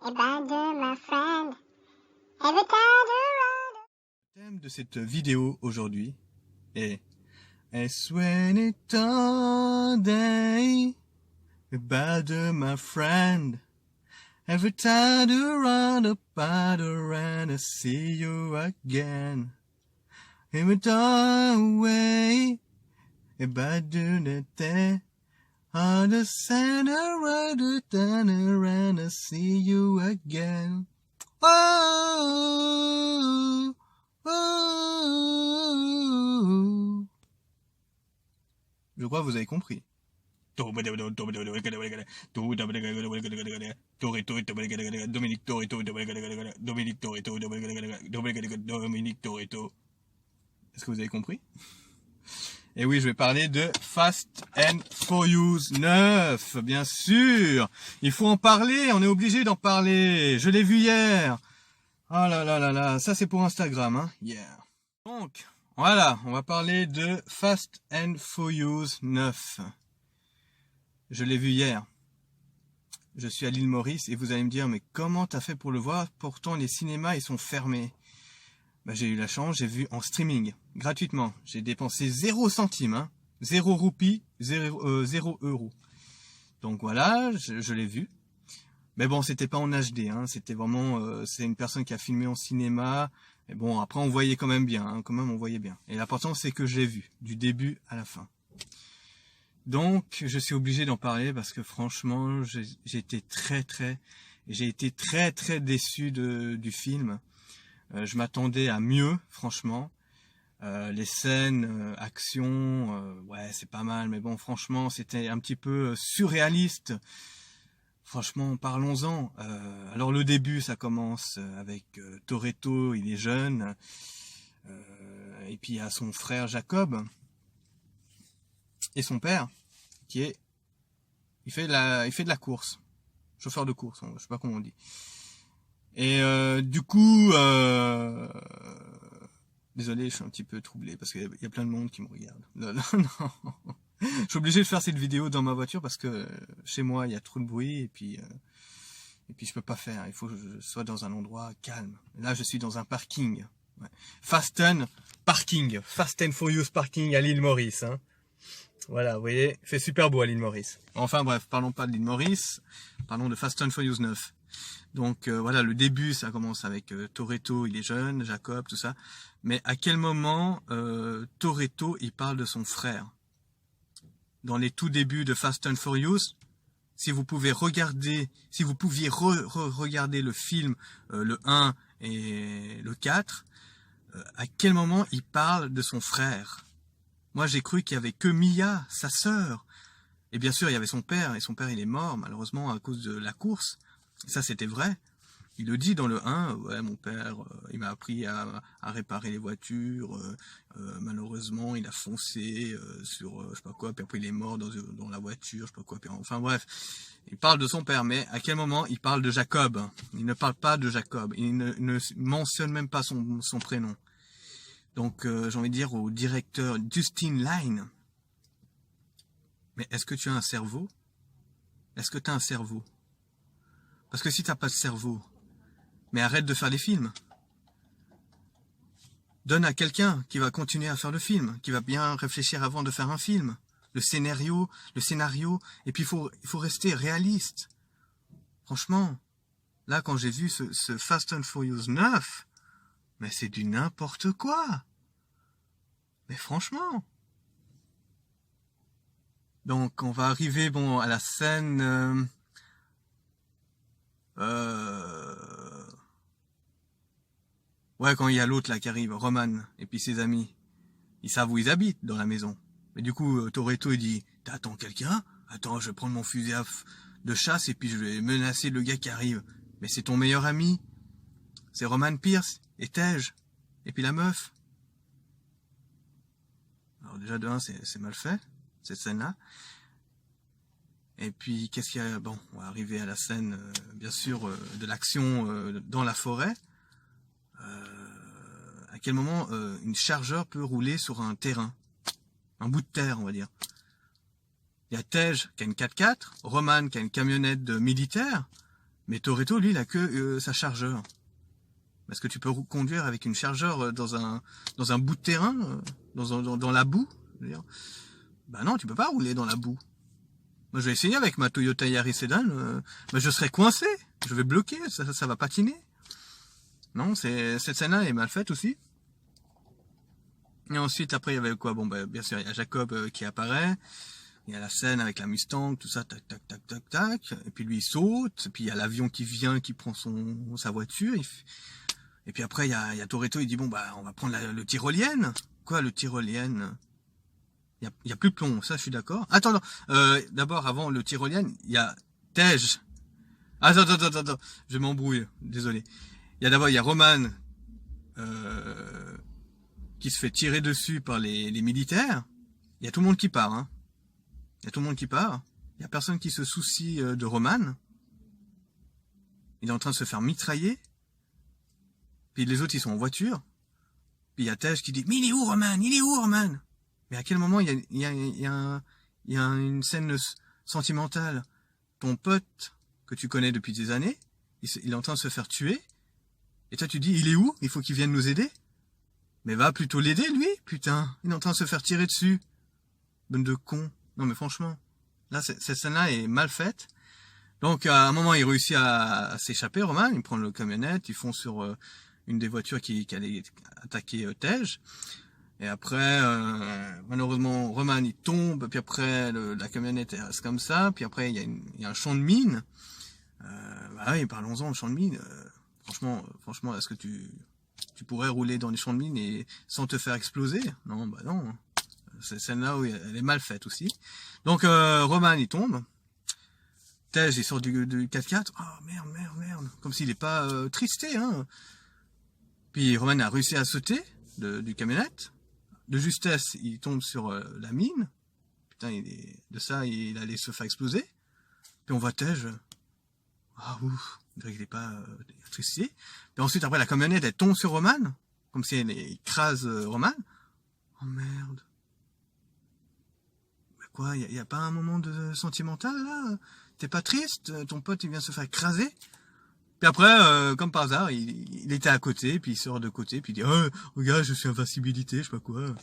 abandon my friend. Every time you run. Le thème de cette vidéo aujourd'hui est It's when it's all day, abandon my friend. Every time you run up by the run, I see you again. Every time away, abandon the day. On the center of the tunnel, and I see you again. Oh, oh. Je crois que vous avez compris. Dominique Toretto. Est-ce que vous avez compris? Et oui, je vais parler de Fast and Furious 9, bien sûr. Il faut en parler, on est obligé d'en parler. Je l'ai vu hier. Oh là là là là, ça c'est pour Instagram, hein, hier. Donc, voilà, on va parler de Fast and Furious 9. Je l'ai vu hier. Je suis à l'île Maurice et vous allez me dire, mais comment t'as fait pour le voir? Pourtant les cinémas ils sont fermés. Bah, j'ai eu la chance, j'ai vu en streaming, gratuitement. J'ai dépensé 0 centime, hein, 0 roupies, 0 euros. Donc voilà, je l'ai vu. Mais bon, c'était pas en HD, hein, c'était vraiment, c'est une personne qui a filmé en cinéma. Et bon, après on voyait quand même bien, hein, quand même on voyait bien. Et l'important c'est que je l'ai vu, du début à la fin. Donc je suis obligé d'en parler parce que franchement, j'ai été très déçu du film. Je m'attendais à mieux, franchement. Les scènes, action, ouais, c'est pas mal, mais bon, franchement, c'était un petit peu surréaliste. Franchement, parlons-en. Alors le début, ça commence avec Toretto, il est jeune, et puis il y a son frère Jacob et son père il fait de la course, chauffeur de course, je sais pas comment on dit. Et du coup, désolé, je suis un petit peu troublé parce qu'il y a plein de monde qui me regarde. Non. Je suis obligé de faire cette vidéo dans ma voiture parce que chez moi il y a trop de bruit et puis je peux pas faire. Il faut que je sois dans un endroit calme. Et là, je suis dans un parking. Ouais. Fast and Furious parking à l'île Maurice. Hein. Voilà, vous voyez, il fait super beau à l'île Maurice. Enfin bref, parlons pas de l'île Maurice, parlons de Fast and Furious 9. Donc voilà, le début, ça commence avec Toretto, il est jeune, Jacob, tout ça. Mais à quel moment Toretto, il parle de son frère? Dans les tout débuts de Fast and Furious, si vous pouviez regarder le film, le 1 et le 4, à quel moment il parle de son frère? Moi, j'ai cru qu'il y avait que Mia, sa sœur. Et bien sûr, il y avait son père, et son père, il est mort, malheureusement, à cause de la course. Et ça, c'était vrai. Il le dit dans le 1, ouais, mon père, il m'a appris à réparer les voitures, malheureusement, il a foncé sur, je sais pas quoi, puis après il est mort dans la voiture, je sais pas quoi, puis enfin bref. Il parle de son père, mais à quel moment il parle de Jacob? Il ne parle pas de Jacob, il ne mentionne même pas son prénom. Donc, j'ai envie de dire au directeur Justin Lin, mais est-ce que tu as un cerveau? Est-ce que tu as un cerveau? Parce que si tu n'as pas de cerveau, mais arrête de faire des films. Donne à quelqu'un qui va continuer à faire le film, qui va bien réfléchir avant de faire un film. Le scénario, et puis il faut rester réaliste. Franchement, là quand j'ai vu ce Fast and Furious 9, mais c'est du n'importe quoi. Mais franchement. Donc on va arriver à la scène ouais, quand il y a l'autre là qui arrive, Roman, et puis ses amis, ils savent où ils habitent dans la maison. Mais du coup, Toretto il dit, t'attends quelqu'un? Attends, je vais prendre mon fusil de chasse et puis je vais menacer le gars qui arrive. Mais c'est ton meilleur ami, c'est Roman Pierce et Tej, et puis la meuf. Alors déjà de 1, c'est mal fait, cette scène-là. Et puis, qu'est-ce qu'il y a? Bon, on va arriver à la scène, bien sûr, de l'action dans la forêt. À quel moment une chargeur peut rouler sur un terrain, un bout de terre, on va dire. Il y a Tej qui a une 4x4, Roman qui a une camionnette militaire, Mais Toretto, lui, il a que sa chargeur. Est-ce que tu peux conduire avec une chargeur dans un bout de terrain, dans la boue? Je veux dire, bah non, tu peux pas rouler dans la boue. Moi, je vais essayer avec ma Toyota Yaris Sedan, mais je serai coincé. Je vais bloquer, ça va patiner. Non, cette scène-là est mal faite aussi. Et ensuite, après, il y avait quoi? Bon, bah, bien sûr, il y a Jacob qui apparaît. Il y a la scène avec la Mustang, tout ça, tac, tac, tac, tac, tac. Et puis lui, il saute. Et puis il y a l'avion qui vient, qui prend sa voiture. Et puis après, il y a Toretto, il dit, bon, bah, on va prendre le tyrolienne. Quoi, le tyrolienne? Il y a plus de plomb, ça, je suis d'accord. Attends, d'abord, avant le tyrolienne, il y a Tej. Attends, je m'embrouille, désolé. Il y a Roman, qui se fait tirer dessus par les militaires. Il y a tout le monde qui part, hein. Il y a tout le monde qui part. Il y a personne qui se soucie de Roman. Il est en train de se faire mitrailler. Puis les autres, ils sont en voiture. Puis il y a Tej qui dit, mais il est où Roman? Il est où Roman? Mais à quel moment il y a une scène sentimentale? Ton pote, que tu connais depuis des années, il est en train de se faire tuer. Et toi, tu dis, il est où? Il faut qu'il vienne nous aider. Mais va plutôt l'aider, lui, putain. Il est en train de se faire tirer dessus. Bande de con. Non, mais franchement, là, cette scène-là est mal faite. Donc, à un moment, il réussit à s'échapper, Roman. Il prend le camionnette, ils font sur une des voitures qui allait attaquer Tej. Et après, malheureusement, Roman, il tombe. Puis après, la camionnette reste comme ça. Puis après, il y a un champ de mine. Bah oui, parlons-en, le champ de mine. Franchement, est-ce que tu pourrais rouler dans les champs de mine et sans te faire exploser? Non, bah non. C'est celle-là où elle est mal faite aussi. Donc, Roman, il tombe. Tej, il sort du 4x4. Oh, merde. Comme s'il n'est pas tristé, hein. Puis Roman a réussi à sauter du camionnette. De justesse, il tombe sur la mine. Putain, il allait se faire exploser. Puis on voit Tej. Ah, ouf. On dirait qu'il n'est pas tristé. Puis ensuite, après, la camionnette, elle tombe sur Roman. Comme si elle écrase Roman. Oh, merde. Quoi, il y a pas un moment de sentimental, là? T'es pas triste? Ton pote, il vient se faire écraser? Puis après, comme par hasard, il était à côté, puis il sort de côté, puis il dit, oh, regarde, je suis invincibilité, je sais pas quoi.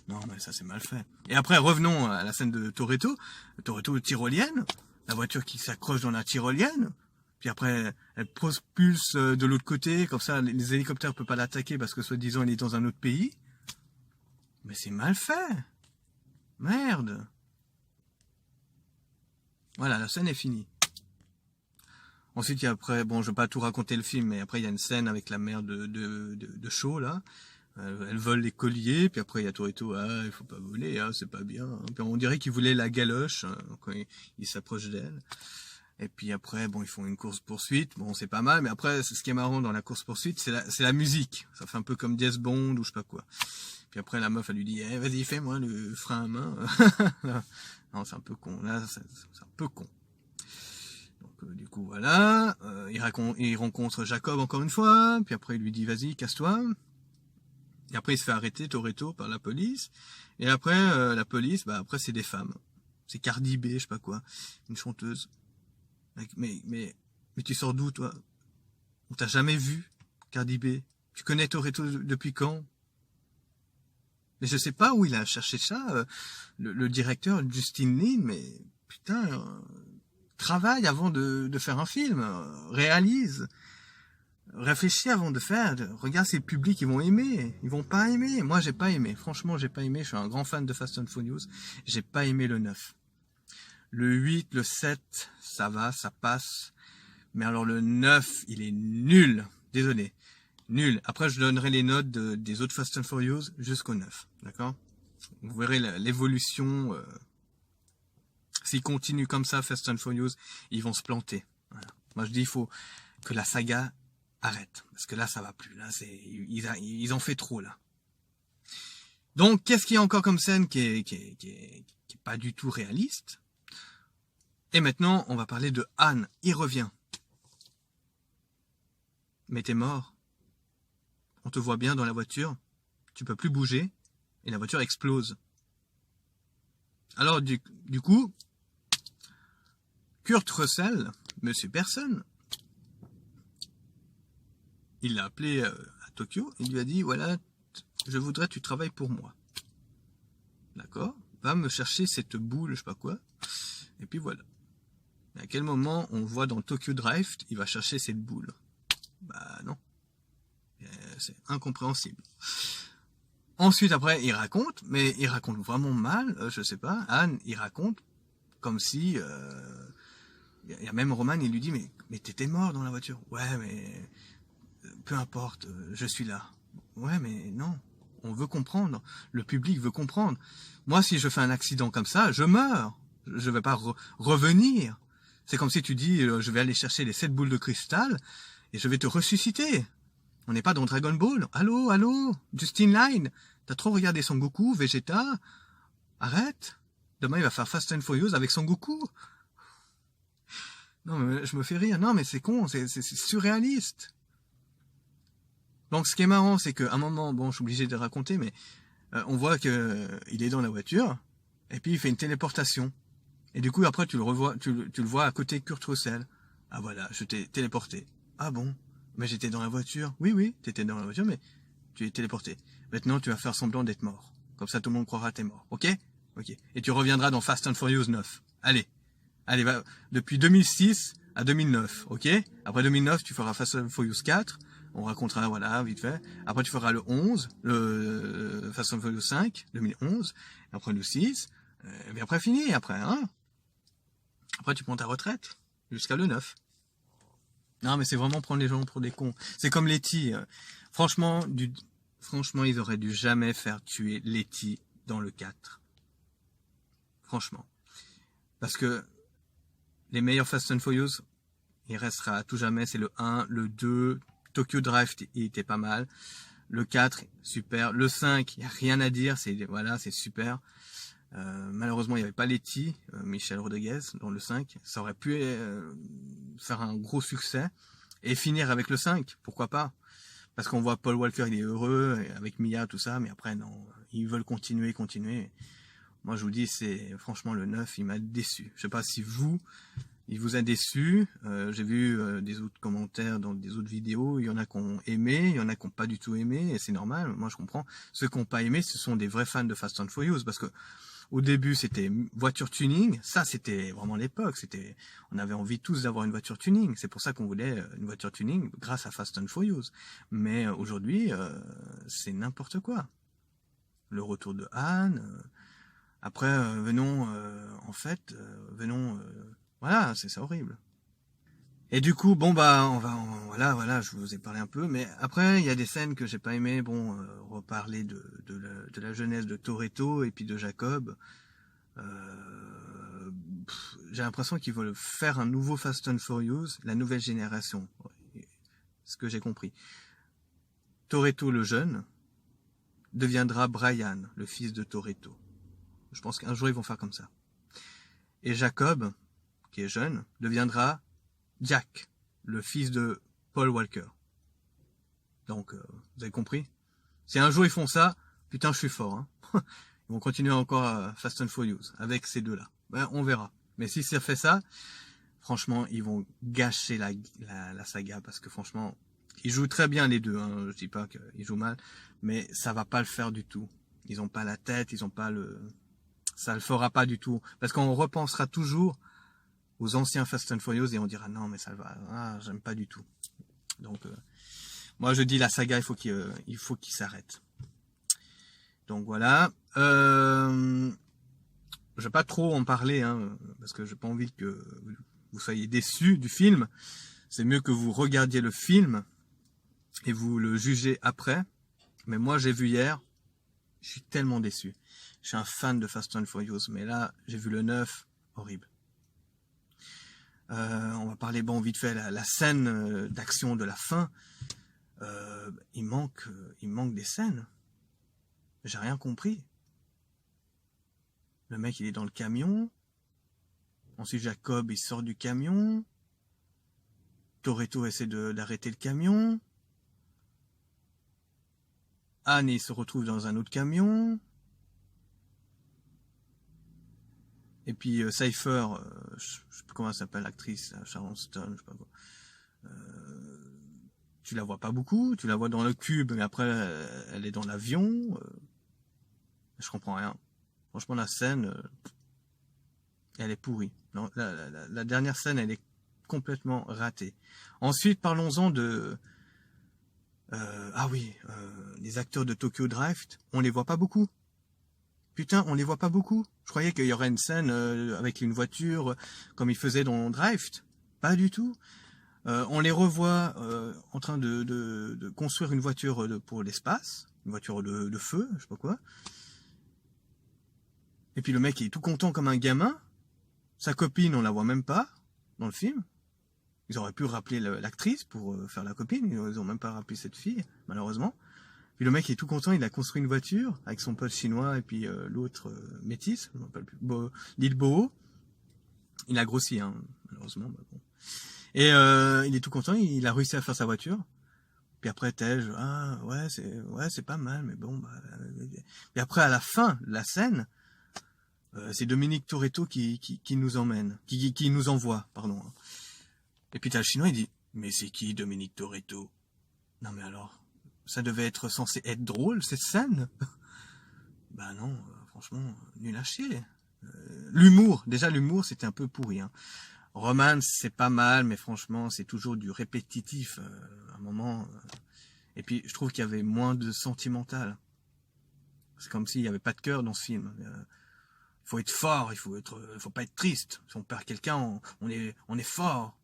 Non, mais ça, c'est mal fait. Et après, revenons à la scène de Toretto. Toretto, tyrolienne. La voiture qui s'accroche dans la tyrolienne. Puis après, elle propulse de l'autre côté, comme ça, les hélicoptères peuvent pas l'attaquer parce que, soi-disant, il est dans un autre pays. Mais c'est mal fait. Merde. Voilà, la scène est finie. Ensuite, il y a après, bon, je vais pas tout raconter le film, mais après, il y a une scène avec la mère de Shaw, là. Elle vole les colliers, puis après, il y a Toretto, ah, il faut pas voler, ah, c'est pas bien. Puis on dirait qu'il voulait la galoche, quand il s'approche d'elle. Et puis après, bon, ils font une course-poursuite. Bon, c'est pas mal, mais après, ce qui est marrant dans la course-poursuite, c'est la musique. Ça fait un peu comme James Bond ou je sais pas quoi. Puis après, la meuf, elle lui dit, vas-y, fais-moi le frein à main. Non, c'est un peu con. Là, c'est un peu con. Donc, du coup, voilà. Il rencontre Jacob encore une fois. Puis après, il lui dit, vas-y, casse-toi. Et après, il se fait arrêter, Toretto, par la police. Et après, la police, bah, après, c'est des femmes. C'est Cardi B, je sais pas quoi. Une chanteuse. Mais tu sors d'où, toi? On t'a jamais vu, Cardi B. Tu connais Toretto depuis quand? Mais je sais pas où il a cherché ça, le directeur Justin Lin, mais putain, travaille avant de faire un film, réalise, réfléchis avant de faire, regarde si le public ils vont aimer, ils vont pas aimer. Moi j'ai pas aimé, franchement j'ai pas aimé, je suis un grand fan de Fast and Furious, j'ai pas aimé le 9. Le 8, le 7, ça va, ça passe, mais alors le 9, il est nul, désolé. Nul. Après, je donnerai les notes des autres Fast and Furious jusqu'au 9. D'accord? Vous verrez l'évolution. S'ils continuent comme ça, Fast and Furious, ils vont se planter. Voilà. Moi, je dis, il faut que la saga arrête. Parce que là, ça va plus. Là, ils en fait trop, là. Donc, qu'est-ce qu'il y a encore comme scène qui est pas du tout réaliste? Et maintenant, on va parler de Han. Il revient. Mais t'es mort. On te voit bien dans la voiture, tu peux plus bouger, et la voiture explose. Alors, du coup, Kurt Russell, Monsieur Personne, il l'a appelé à Tokyo, il lui a dit, voilà, je voudrais que tu travailles pour moi. D'accord? Va me chercher cette boule, je sais pas quoi. Et puis voilà. À quel moment on voit dans Tokyo Drive, il va chercher cette boule? Bah non. C'est incompréhensible. Ensuite, après, il raconte, mais il raconte vraiment mal, je sais pas. Anne, il raconte comme si... Il y a même Roman, il lui dit, mais t'étais mort dans la voiture. Ouais, mais peu importe, je suis là. Ouais, mais non. On veut comprendre. Le public veut comprendre. Moi, si je fais un accident comme ça, je meurs. Je vais pas revenir. C'est comme si tu dis, je vais aller chercher les 7 boules de cristal et je vais te ressusciter. On n'est pas dans Dragon Ball. Allô, allô, Justin Line. T'as trop regardé Son Goku, Vegeta. Arrête. Demain, il va faire Fast and Furious avec Son Goku. Non, mais je me fais rire. Non, mais c'est con, c'est surréaliste. Donc, ce qui est marrant, c'est qu'à un moment, bon, je suis obligé de raconter, mais on voit que il est dans la voiture, et puis il fait une téléportation. Et du coup, après, tu le revois, tu le vois à côté de Kurt Russell. Ah voilà, je t'ai téléporté. Ah bon? Mais j'étais dans la voiture. Oui, oui, t'étais dans la voiture, mais tu es téléporté. Maintenant, tu vas faire semblant d'être mort. Comme ça, tout le monde croira que t'es mort. Ok? Ok. Et tu reviendras dans Fast and Furious 9. Allez. Allez, va, depuis 2006 à 2009, ok? Après 2009, tu feras Fast and Furious 4. On racontera, voilà, vite fait. Après, tu feras le 11, le Fast and Furious 5, 2011. Après le 6. Et puis après, fini, après, hein? Après, tu prends ta retraite. Jusqu'à le 9. Non, mais c'est vraiment prendre les gens pour des cons. C'est comme Letty. Franchement, ils auraient dû jamais faire tuer Letty dans le 4. Franchement. Parce que les meilleurs Fast and Furious, il restera à tout jamais, c'est le 1, le 2, Tokyo Drive, il était pas mal. Le 4, super. Le 5, il n'y a rien à dire, voilà, c'est super. Malheureusement, il n'y avait pas Letty, Michel Rodriguez, dans le 5. Ça aurait pu faire un gros succès et finir avec le 5, pourquoi pas? Parce qu'on voit Paul Walker, il est heureux, avec Mia, tout ça, mais après, non, ils veulent continuer. Moi, je vous dis, c'est franchement le 9, il m'a déçu. Je sais pas si il vous a déçu. J'ai vu des autres commentaires dans des autres vidéos. Il y en a qui ont aimé, il y en a qui n'ont pas du tout aimé, et c'est normal. Moi, je comprends. Ceux qui n'ont pas aimé, ce sont des vrais fans de Fast and Furious, parce que au début, c'était voiture tuning. Ça, c'était vraiment l'époque. On avait envie tous d'avoir une voiture tuning. C'est pour ça qu'on voulait une voiture tuning grâce à Fast and Furious. Mais aujourd'hui, c'est n'importe quoi. Le retour de Anne. Après, venons, voilà, c'est ça horrible. Et du coup, bon bah, voilà, je vous ai parlé un peu, mais après, il y a des scènes que j'ai pas aimées. Bon, reparler de la jeunesse de Toretto et puis de Jacob. J'ai l'impression qu'ils veulent faire un nouveau Fast and Furious, la nouvelle génération. Ce que j'ai compris. Toretto le jeune deviendra Brian, le fils de Toretto. Je pense qu'un jour ils vont faire comme ça. Et Jacob, qui est jeune, deviendra Jack, le fils de Paul Walker. Donc, vous avez compris? Si un jour ils font ça, putain, je suis fort. Hein. Ils vont continuer encore à Fast and Furious avec ces deux-là. Ben, on verra. Mais si ça fait ça, franchement, ils vont gâcher la saga parce que franchement, ils jouent très bien les deux. Hein. Je dis pas qu'ils jouent mal, mais ça va pas le faire du tout. Ils ont pas la tête, ils ont pas ça le fera pas du tout parce qu'on repensera toujours aux anciens Fast and Furious et on dira non mais ça va, j'aime pas du tout. Donc moi je dis la saga il faut qu'il s'arrête. Donc voilà. Je vais pas trop en parler hein, parce que j'ai pas envie que vous soyez déçus du film. C'est mieux que vous regardiez le film et vous le jugez après. Mais moi j'ai vu hier, je suis tellement déçu. Je suis un fan de Fast and Furious, mais là j'ai vu le 9, horrible. On va parler bon vite fait la scène d'action de la fin. Il manque des scènes. J'ai rien compris. Le mec il est dans le camion. Ensuite Jacob il sort du camion. Toretto essaie d'arrêter le camion. Anne il se retrouve dans un autre camion. Et puis Cypher, je sais plus comment elle s'appelle l'actrice, Sharon Stone, je sais pas quoi. tu la vois pas beaucoup, tu la vois dans le cube, mais après elle est dans l'avion. Je comprends rien. Franchement, la scène, elle est pourrie. Non, la dernière scène, elle est complètement ratée. Ensuite, parlons-en de... ah oui, les acteurs de Tokyo Drift, on les voit pas beaucoup. Putain, on les voit pas beaucoup. Je croyais qu'il y aurait une scène avec une voiture comme ils faisaient dans Drift. Pas du tout. On les revoit en train de construire une voiture pour l'espace, une voiture de feu, je sais pas quoi. Et puis le mec est tout content comme un gamin. Sa copine, on la voit même pas dans le film. Ils auraient pu rappeler l'actrice pour faire la copine. Ils ont même pas rappelé cette fille, malheureusement. Puis le mec est tout content, il a construit une voiture avec son pote chinois et puis l'autre métis, je ne me rappelle plus, l'île Boho. Il a grossi, hein, malheureusement. Bah bon. Et il est tout content, il a réussi à faire sa voiture. Puis après, Tej, ah ouais, c'est pas mal, mais bon. Bah, et après, à la fin de la scène, c'est Dominique Toretto qui nous emmène, qui nous envoie, pardon. Et puis t'as le chinois, il dit, mais c'est qui Dominique Toretto? Non mais alors, ça devait être censé être drôle cette scène. Bah non, franchement, nul à chier. L'humour, déjà l'humour c'était un peu pourri. Hein. Romance c'est pas mal, mais franchement c'est toujours du répétitif à un moment. Et puis je trouve qu'il y avait moins de sentimental. C'est comme s'il n'y avait pas de cœur dans ce film. Faut être fort, faut pas être triste. Si on perd quelqu'un, on est fort.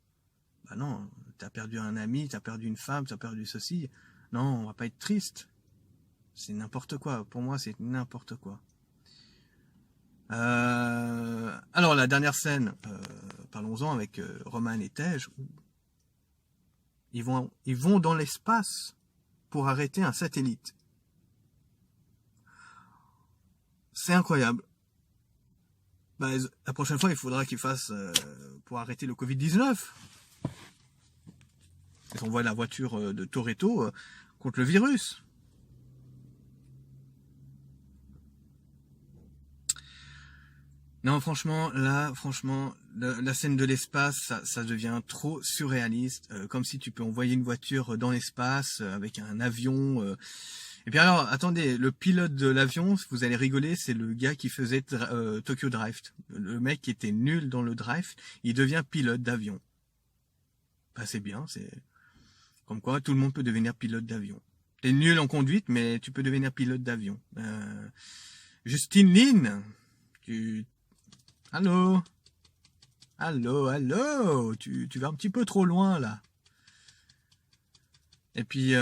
Bah non, t'as perdu un ami, t'as perdu une femme, t'as perdu ceci. Non, on va pas être triste. C'est n'importe quoi. Pour moi, c'est n'importe quoi. Alors, la dernière scène, parlons-en avec Roman et Tej. Ils vont dans l'espace pour arrêter un satellite. C'est incroyable. Bah, la prochaine fois, il faudra qu'ils fassent pour arrêter le Covid-19. Et on voit la voiture de Toretto contre le virus. Non, franchement, là, la scène de l'espace, ça devient trop surréaliste, comme si tu peux envoyer une voiture dans l'espace avec un avion. Et puis alors, attendez, le pilote de l'avion, vous allez rigoler, c'est le gars qui faisait Tokyo Drift. Le mec qui était nul dans le drift, il devient pilote d'avion. Bah, c'est bien, c'est comme quoi tout le monde peut devenir pilote d'avion. T'es nul en conduite, mais tu peux devenir pilote d'avion. Justine Lin, Allô? Allô? Tu vas un petit peu trop loin, là. Et puis,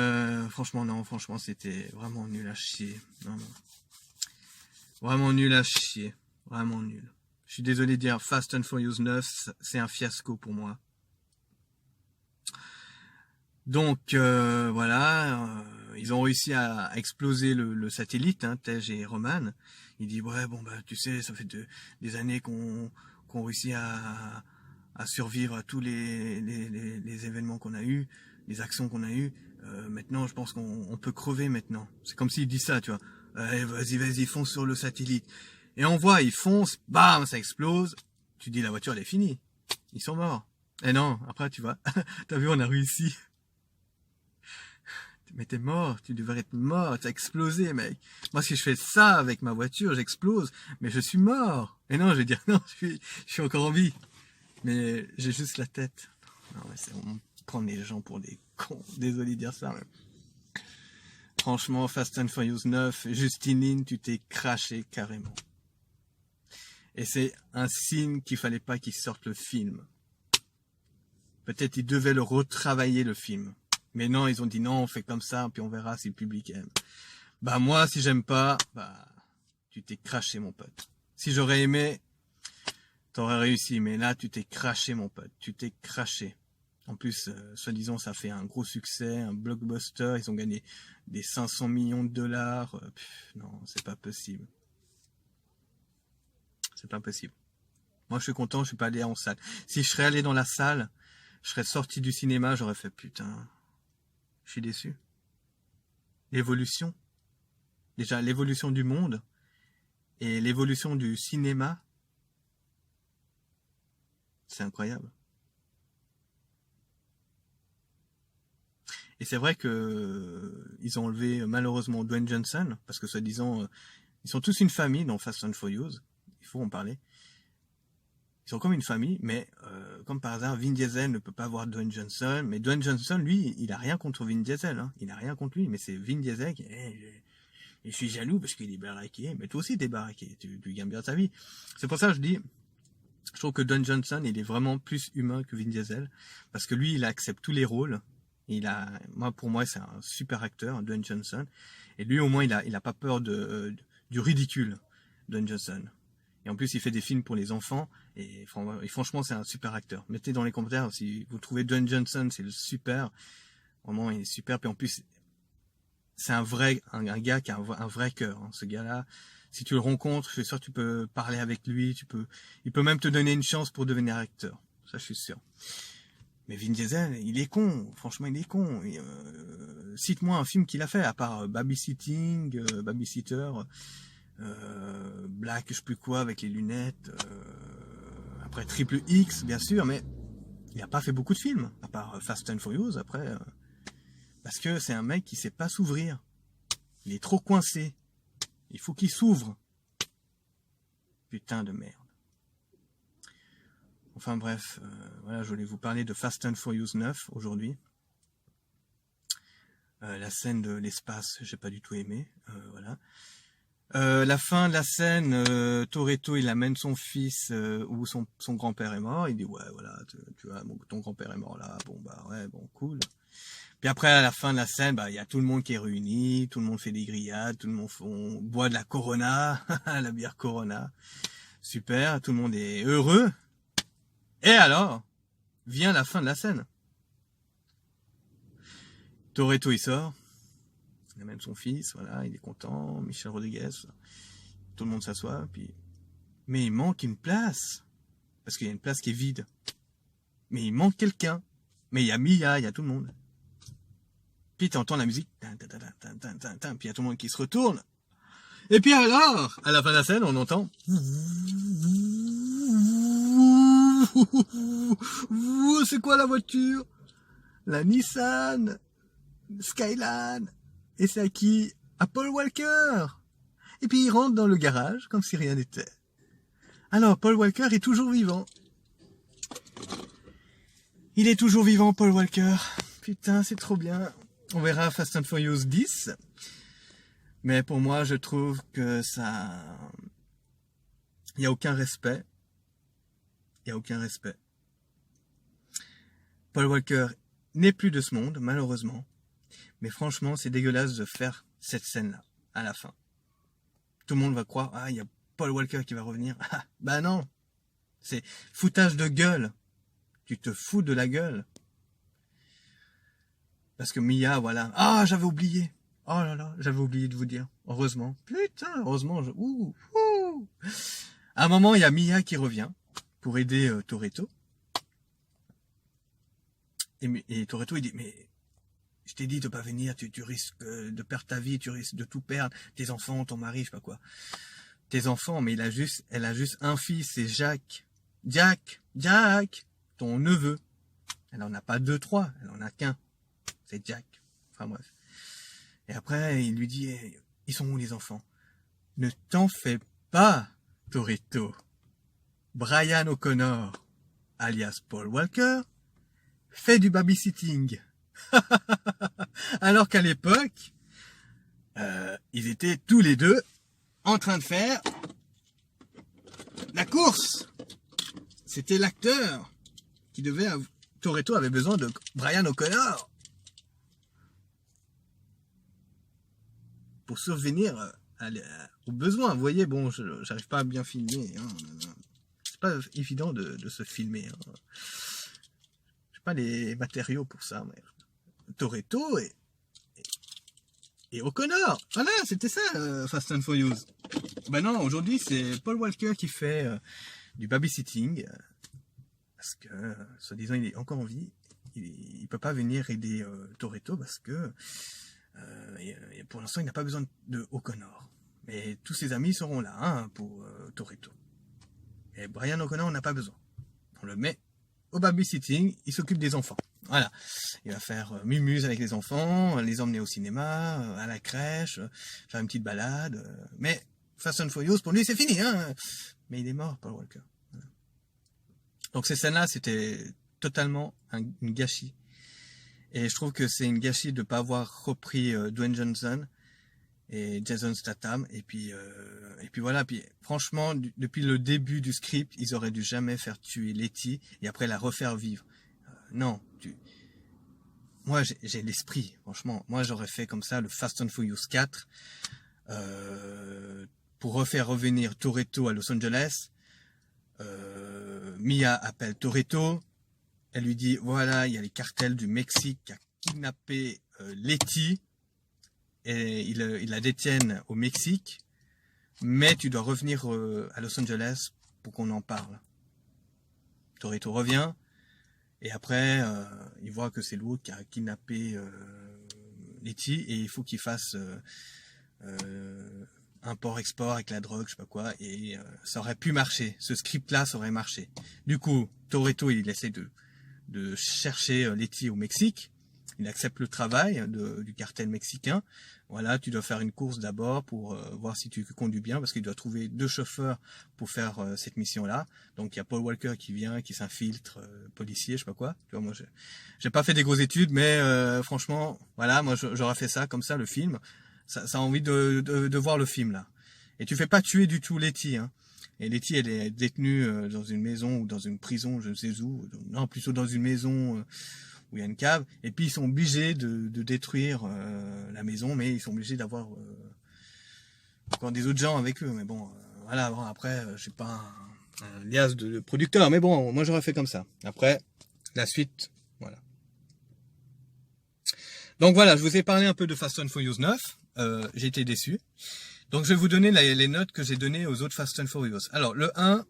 franchement, c'était vraiment nul à chier. Non. Vraiment nul à chier. Vraiment nul. Je suis désolé de dire Fast and Furious 9, c'est un fiasco pour moi. Donc, voilà, ils ont réussi à exploser le satellite, hein, Tej et Roman. Il dit, ouais, bon, bah, tu sais, ça fait des années qu'on réussit à survivre à tous les événements qu'on a eus, les actions qu'on a eues. Maintenant, je pense qu'on peut crever maintenant. C'est comme s'il dit ça, tu vois. Vas-y, fonce sur le satellite. Et on voit, ils foncent, bam, ça explose. Tu dis, la voiture, elle est finie. Ils sont morts. Et non, après, tu vois, t'as vu, on a réussi. Mais t'es mort, tu devrais être mort, t'as explosé, mec. Moi, si je fais ça avec ma voiture, j'explose, mais je suis mort. Et non, je vais dire, non, je suis encore en vie. Mais j'ai juste la tête. Non, mais on prend les gens pour des cons. Désolé de dire ça, mais... Franchement, Fast and Furious 9, Justine Lin, tu t'es craché carrément. Et c'est un signe qu'il fallait pas qu'il sorte le film. Peut-être ils devaient le retravailler, le film. Mais non, ils ont dit non, on fait comme ça, puis on verra si le public aime. Bah moi, si j'aime pas, bah tu t'es craché, mon pote. Si j'aurais aimé, t'aurais réussi. Mais là, tu t'es craché, mon pote. Tu t'es craché. En plus, soi-disant, ça fait un gros succès, un blockbuster. Ils ont gagné des 500 millions de dollars. Non, c'est pas possible. C'est pas possible. Moi, je suis content, je suis pas allé en salle. Si je serais allé dans la salle, je serais sorti du cinéma, j'aurais fait putain... Je suis déçu. L'évolution. Déjà, l'évolution du monde et l'évolution du cinéma, c'est incroyable. Et Et c'est vrai que ils ont enlevé malheureusement Dwayne Johnson, parce que soi-disant, ils sont tous une famille dans Fast and Furious, il faut en parler. Ils sont comme une famille, mais comme par hasard, Vin Diesel ne peut pas avoir Dwayne Johnson, mais Dwayne Johnson, lui, il a rien contre Vin Diesel, hein. Il a rien contre lui, mais c'est Vin Diesel qui je suis jaloux parce qu'il est baraqué, mais toi aussi t'es baraqué, tu gagnes bien ta vie. C'est pour ça que je trouve que Dwayne Johnson, il est vraiment plus humain que Vin Diesel, parce que lui, il accepte tous les rôles. Pour moi, c'est un super acteur, Dwayne Johnson. Et lui, au moins, il a pas peur du ridicule, Dwayne Johnson. Et en plus, il fait des films pour les enfants. Et franchement, c'est un super acteur. Mettez dans les commentaires si vous trouvez Dwayne Johnson, c'est le super. Vraiment, il est super. Puis en plus, c'est un gars qui a un vrai cœur, hein. Ce gars-là, si tu le rencontres, je suis sûr que tu peux parler avec lui, il peut même te donner une chance pour devenir acteur. Ça, je suis sûr. Mais Vin Diesel, il est con. Franchement, il est con. Cite-moi un film qu'il a fait, à part Babysitting, Babysitter, Black, je sais plus quoi, avec les lunettes, après Triple X, bien sûr, mais il a pas fait beaucoup de films, à part Fast and Furious, après... Parce que c'est un mec qui sait pas s'ouvrir. Il est trop coincé. Il faut qu'il s'ouvre. Putain de merde. Enfin bref, voilà, je voulais vous parler de Fast and Furious 9 aujourd'hui. La scène de l'espace, j'ai pas du tout aimé. Voilà. La fin de la scène, Toretto, il amène son fils où son grand-père est mort. Il dit ouais, voilà, tu vois, ton grand-père est mort là. Bon bah ouais, bon cool. Puis après, à la fin de la scène, bah, il y a tout le monde qui est réuni, tout le monde fait des grillades, tout le monde boit de la Corona, la bière Corona. Super, tout le monde est heureux. Et alors, vient la fin de la scène. Toretto, il sort. Il amène son fils, voilà, il est content. Michel Rodriguez. Tout le monde s'assoit, puis... Mais il manque une place. Parce qu'il y a une place qui est vide. Mais il manque quelqu'un. Mais il y a Mia, il y a tout le monde. Puis tu entends la musique, puis il y a tout le monde qui se retourne. Et puis alors, à la fin de la scène, on entend... C'est quoi la voiture? La Nissan Skyline. Et c'est à qui? À Paul Walker. Et puis il rentre dans le garage, comme si rien n'était. Alors, Paul Walker est toujours vivant. Il est toujours vivant, Paul Walker. Putain, c'est trop bien. On verra Fast and Furious 10. Mais pour moi, je trouve que ça... Il n'y a aucun respect. Il n'y a aucun respect. Paul Walker n'est plus de ce monde, malheureusement. Mais franchement, c'est dégueulasse de faire cette scène-là, à la fin. Tout le monde va croire, ah, il y a Paul Walker qui va revenir. Ah, bah non. C'est foutage de gueule. Tu te fous de la gueule. Parce que Mia, voilà. Ah, j'avais oublié. Oh là là, j'avais oublié de vous dire. Heureusement. Putain, heureusement. À un moment, il y a Mia qui revient pour aider Toretto. Et Toretto, il dit, mais je t'ai dit de pas venir, tu risques de perdre ta vie, tu risques de tout perdre. Tes enfants, ton mari, je sais pas quoi. Tes enfants, mais elle a juste un fils, c'est Jack. Jack, ton neveu. Elle en a pas 2, 3, elle en a qu'un. C'est Jack. Enfin bref. Et après, il lui dit, ils sont où les enfants? Ne t'en fais pas, Toretto. Brian O'Connor, alias Paul Walker, fait du babysitting. Alors qu'à l'époque, ils étaient tous les deux en train de faire la course. C'était l'acteur qui devait... Toretto avait besoin de Brian O'Connor pour survenir aux besoins. Vous voyez, bon, j'arrive pas à bien filmer. Hein. C'est pas évident de se filmer. Hein. J'ai pas les matériaux pour ça. Mais... Toretto et O'Connor. Voilà, c'était ça, Fast and Furious. Ben non, aujourd'hui, c'est Paul Walker qui fait du babysitting. Parce que, soi-disant, il est encore en vie. Il peut pas venir aider Toretto parce que pour l'instant, il n'a pas besoin de O'Connor. Mais tous ses amis seront là hein, pour Toretto. Et Brian O'Connor, on n'a pas besoin. On le met au babysitting, il s'occupe des enfants. Voilà, il va faire mumuse avec les enfants, les emmener au cinéma, à la crèche, faire une petite balade. Mais Fast and Furious, pour lui, c'est fini. Hein, mais il est mort, Paul Walker. Voilà. Donc ces scènes-là, c'était totalement une gâchis. Et je trouve que c'est une gâchis de ne pas avoir repris Dwayne Johnson et Jason Statham. Et puis voilà. Puis franchement, depuis le début du script, ils auraient dû jamais faire tuer Letty et après la refaire vivre. Non, moi j'ai l'esprit, franchement. Moi j'aurais fait comme ça le Fast and Furious 4 pour refaire revenir Toretto à Los Angeles. Mia appelle Toretto. Elle lui dit, voilà, il y a les cartels du Mexique qui a kidnappé Letty et ils la détiennent au Mexique, mais tu dois revenir à Los Angeles pour qu'on en parle. Toretto revient et après il voit que c'est l'autre qui a kidnappé Letty et il faut qu'il fasse import-export avec la drogue, je sais pas quoi, et ça aurait pu marcher. Ce script-là, ça aurait marché. Du coup, Toretto, il essaie de chercher Letty au Mexique. Il accepte le travail du cartel mexicain. Voilà, tu dois faire une course d'abord pour voir si tu conduis bien, parce qu'il doit trouver 2 chauffeurs pour faire cette mission-là. Donc il y a Paul Walker qui vient, qui s'infiltre, policier, je sais pas quoi. Tu vois, moi, j'ai pas fait des grosses études, mais franchement, voilà, moi j'aurais fait ça comme ça, le film. Ça a envie de voir le film là. Et tu fais pas tuer du tout Letty, hein. Et Letty, elle est détenue dans une maison ou dans une prison, je ne sais où. Non, plutôt dans une maison où il y a une cave. Et puis ils sont obligés de détruire la maison, mais ils sont obligés d'avoir encore des autres gens avec eux. Mais bon, voilà. Bon, après, je suis pas un liasse de producteur, mais bon, moi j'aurais fait comme ça. Après, la suite, voilà. Donc voilà, je vous ai parlé un peu de Fast and Furious 9. J'ai été déçu. Donc je vais vous donner les notes que j'ai données aux autres Fast and Furious. Alors le 1,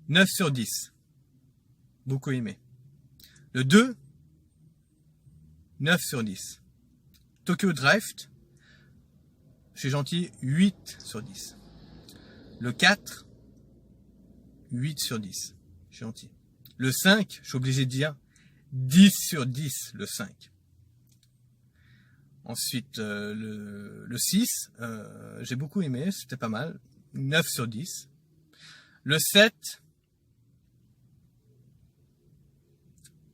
9 sur 10. Beaucoup aimé. Le 2, 9 sur 10. Tokyo Drift, je suis gentil, 8 sur 10. Le 4, 8 sur 10. Je suis gentil. Le 5, je suis obligé de dire 10 sur 10, le 5. Ensuite, le 6, j'ai beaucoup aimé, c'était pas mal. 9 sur 10. Le 7,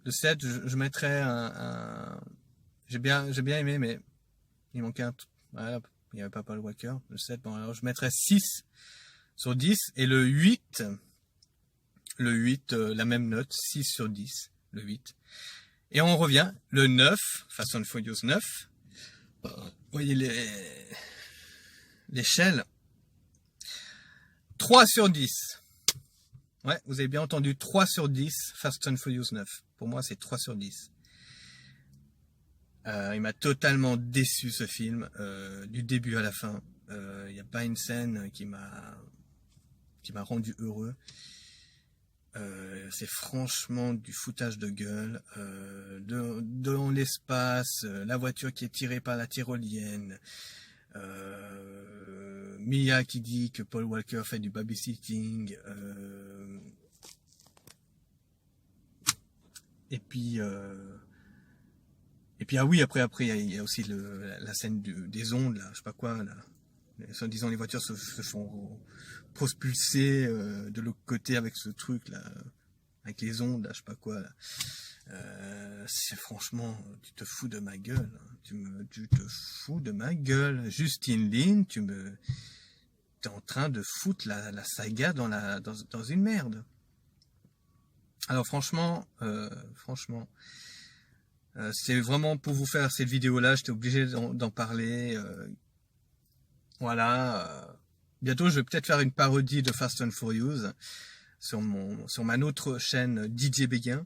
je mettrais j'ai bien aimé, mais il manquait un truc. Voilà, il n'y avait pas Paul Walker. Le 7, bon, alors je mettrais 6 sur 10. Et le 8, la même note, 6 sur 10, le 8. Et on revient, le 9, Fast and Furious 9. Vous voyez l'échelle. 3 sur 10. Ouais, vous avez bien entendu, 3 sur 10, Fast and Furious 9. Pour moi, c'est 3 sur 10. Il m'a totalement déçu, ce film, du début à la fin. Il n'y a pas une scène qui m'a rendu heureux. C'est franchement du foutage de gueule. Dans l'espace, la voiture qui est tirée par la tyrolienne. Mia qui dit que Paul Walker fait du babysitting. Et puis ah oui, après il y a aussi la scène des ondes là, je sais pas quoi là. Disons les voitures se font propulser de l'autre côté avec ce truc là, avec les ondes là, je sais pas quoi là. C'est franchement, tu te fous de ma gueule, hein. Tu te fous de ma gueule. Justin Lin, t'es en train de foutre la saga dans une merde. Alors franchement, c'est vraiment pour vous faire cette vidéo-là, j'étais obligé d'en parler. Voilà. Bientôt, je vais peut-être faire une parodie de Fast and Furious sur ma autre chaîne DJ Béguin.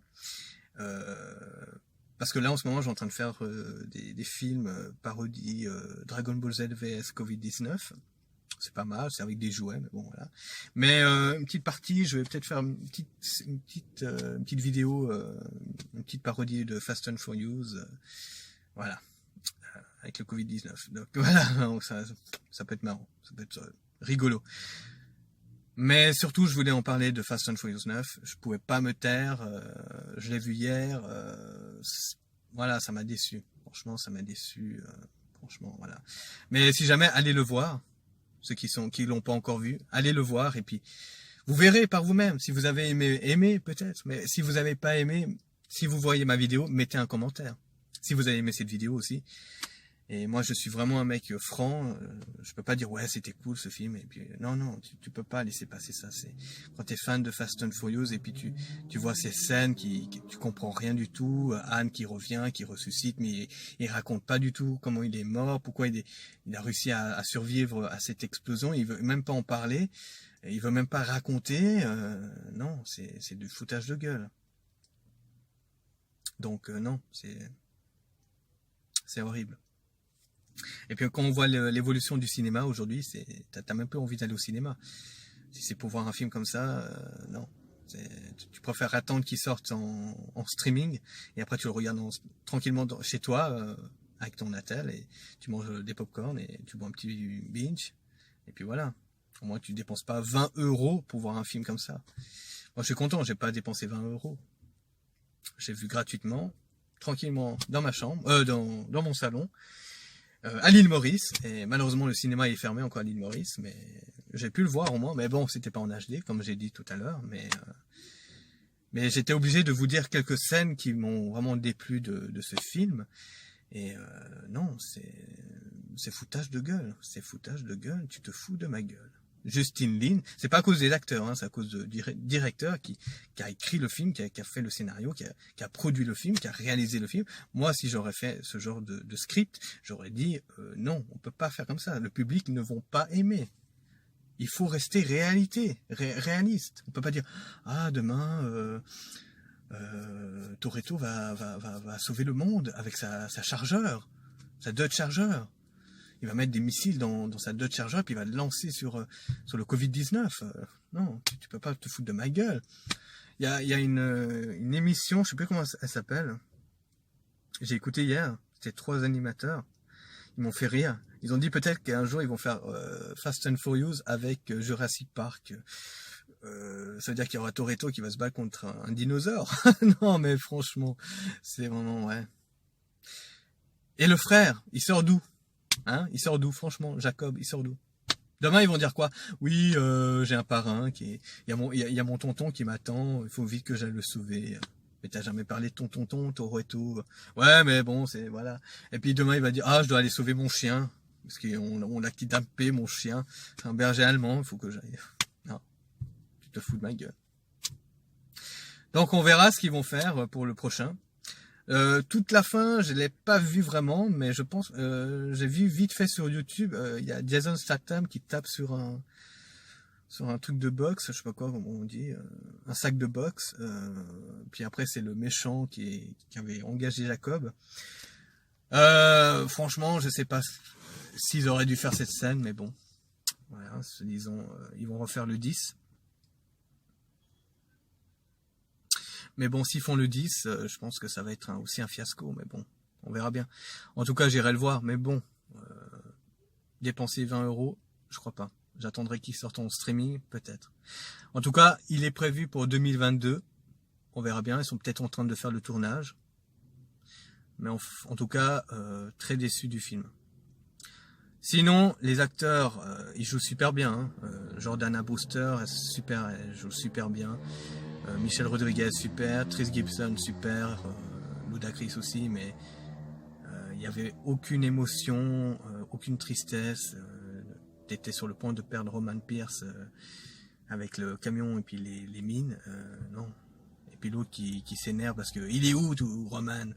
Parce que là, en ce moment, je suis en train de faire des films parodies Dragon Ball Z vs Covid-19. C'est pas mal, c'est avec des jouets, mais bon, voilà. Mais une petite partie, je vais peut-être faire une petite vidéo, une petite parodie de Fast and Furious, voilà, avec le Covid-19. Donc voilà, donc ça peut être marrant, ça peut être rigolo. Mais surtout, je voulais en parler de Fast and Furious 9. Je pouvais pas me taire. Je l'ai vu hier. Voilà, ça m'a déçu. Franchement, ça m'a déçu. Franchement, voilà. Mais si jamais, allez le voir. Ceux qui l'ont pas encore vu, allez le voir et puis vous verrez par vous-même. Si vous avez aimé peut-être. Mais si vous avez pas aimé, si vous voyez ma vidéo, mettez un commentaire. Si vous avez aimé cette vidéo aussi. Et moi, je suis vraiment un mec franc. Je peux pas dire ouais, c'était cool ce film. Et puis non, tu peux pas laisser passer ça. C'est quand t'es fan de Fast and Furious et puis tu vois ces scènes tu comprends rien du tout. Han qui revient, qui ressuscite, mais il raconte pas du tout comment il est mort, pourquoi il a réussi à survivre à cette explosion. Il veut même pas en parler. Il veut même pas raconter. Non, c'est du foutage de gueule. Donc non, c'est horrible. Et puis quand on voit l'évolution du cinéma aujourd'hui, t'as même pas envie d'aller au cinéma. Si c'est pour voir un film comme ça, non. Tu préfères attendre qu'il sorte en streaming et après tu le regardes tranquillement chez toi avec ton attel et tu manges des pop-corn et tu bois un petit binge et puis voilà. Au moins tu dépenses pas 20 € pour voir un film comme ça. Moi je suis content, j'ai pas dépensé 20 €. J'ai vu gratuitement, tranquillement dans ma chambre, dans mon salon. À l'île Maurice, et malheureusement le cinéma est fermé encore à l'île Maurice, mais j'ai pu le voir au moins, mais bon, c'était pas en HD comme j'ai dit tout à l'heure, mais j'étais obligé de vous dire quelques scènes qui m'ont vraiment déplu de ce film, et non, c'est foutage de gueule, tu te fous de ma gueule. Justin Lin, c'est pas à cause des acteurs, hein, c'est à cause du directeur qui a écrit le film, qui a fait le scénario, qui a produit le film, qui a réalisé le film. Moi, si j'aurais fait ce genre de script, j'aurais dit non, on peut pas faire comme ça. Le public ne vont pas aimer. Il faut rester réaliste. On peut pas dire ah demain Toretto va sauver le monde avec sa chargeur, sa Dodge Charger. Il va mettre des missiles dans sa Dodge Charger puis il va le lancer sur le Covid-19. Non, tu peux pas te foutre de ma gueule. Il y a une émission, je sais plus comment elle s'appelle. J'ai écouté hier, c'était 3 animateurs. Ils m'ont fait rire. Ils ont dit peut-être qu'un jour ils vont faire Fast and Furious avec Jurassic Park. Ça veut dire qu'il y aura Toretto qui va se battre contre un dinosaure. Non mais franchement, c'est vraiment ouais. Et le frère, il sort d'où? Hein, il sort d'où, franchement, Jacob, il sort d'où? Demain, ils vont dire quoi? Oui, j'ai un parrain il y a mon tonton qui m'attend, il faut vite que j'aille le sauver. Mais t'as jamais parlé de ton tonton, Toretto. Ouais, mais bon, voilà. Et puis demain, il va dire, ah, je dois aller sauver mon chien. Parce qu'on l'a kidnappé, mon chien. C'est un berger allemand, il faut que j'aille. Non. Tu te fous de ma gueule. Donc, on verra ce qu'ils vont faire pour le prochain. Toute la fin, je l'ai pas vu vraiment, mais je pense, j'ai vu vite fait sur YouTube, il y a Jason Statham qui tape sur un truc de boxe, je sais pas quoi, comment on dit, un sac de boxe, puis après c'est le méchant qui avait engagé Jacob. Franchement, je sais pas s'ils auraient dû faire cette scène, mais bon, voilà, disons, ils vont refaire le 10. Mais bon, s'ils font le 10, je pense que ça va être aussi un fiasco, mais bon, on verra bien. En tout cas, j'irai le voir, mais bon, dépenser 20 €, je crois pas. J'attendrai qu'il sorte en streaming, peut-être. En tout cas, il est prévu pour 2022. On verra bien, ils sont peut-être en train de faire le tournage. Mais en tout cas, très déçu du film. Sinon, les acteurs, ils jouent super bien. Hein. Jordana Brewster, elle joue super bien. Michelle Rodriguez, super. Tris Gibson, super. Ludacris aussi, mais il n'y avait aucune émotion, aucune tristesse. T'étais sur le point de perdre Roman Pierce avec le camion et puis les mines. Non. Et puis l'autre qui s'énerve parce que il est où, tout, Roman?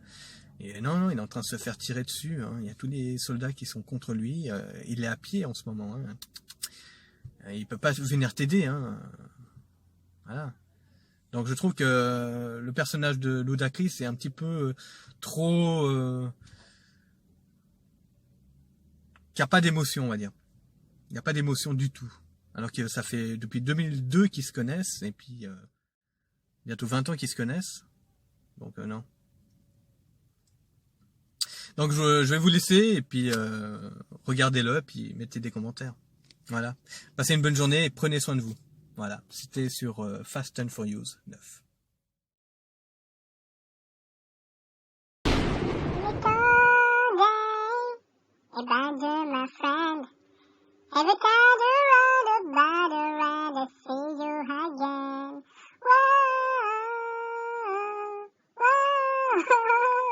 Et non, il est en train de se faire tirer dessus. Hein. Il y a tous les soldats qui sont contre lui. Il est à pied en ce moment. Hein. Il peut pas venir t'aider. Hein. Voilà. Donc je trouve que le personnage de Ludacris est un petit peu trop... qui a pas d'émotion, on va dire. Il n'y a pas d'émotion du tout. Alors que ça fait depuis 2002 qu'ils se connaissent, et puis bientôt 20 ans qu'ils se connaissent. Donc non. Donc je vais vous laisser, et puis regardez-le, puis mettez des commentaires. Voilà. Passez une bonne journée, et prenez soin de vous. Voilà. Voilà, c'était sur Fast and Furious 9. Little day, about my friend. Every time you run about around, I see you again. Whoa, whoa.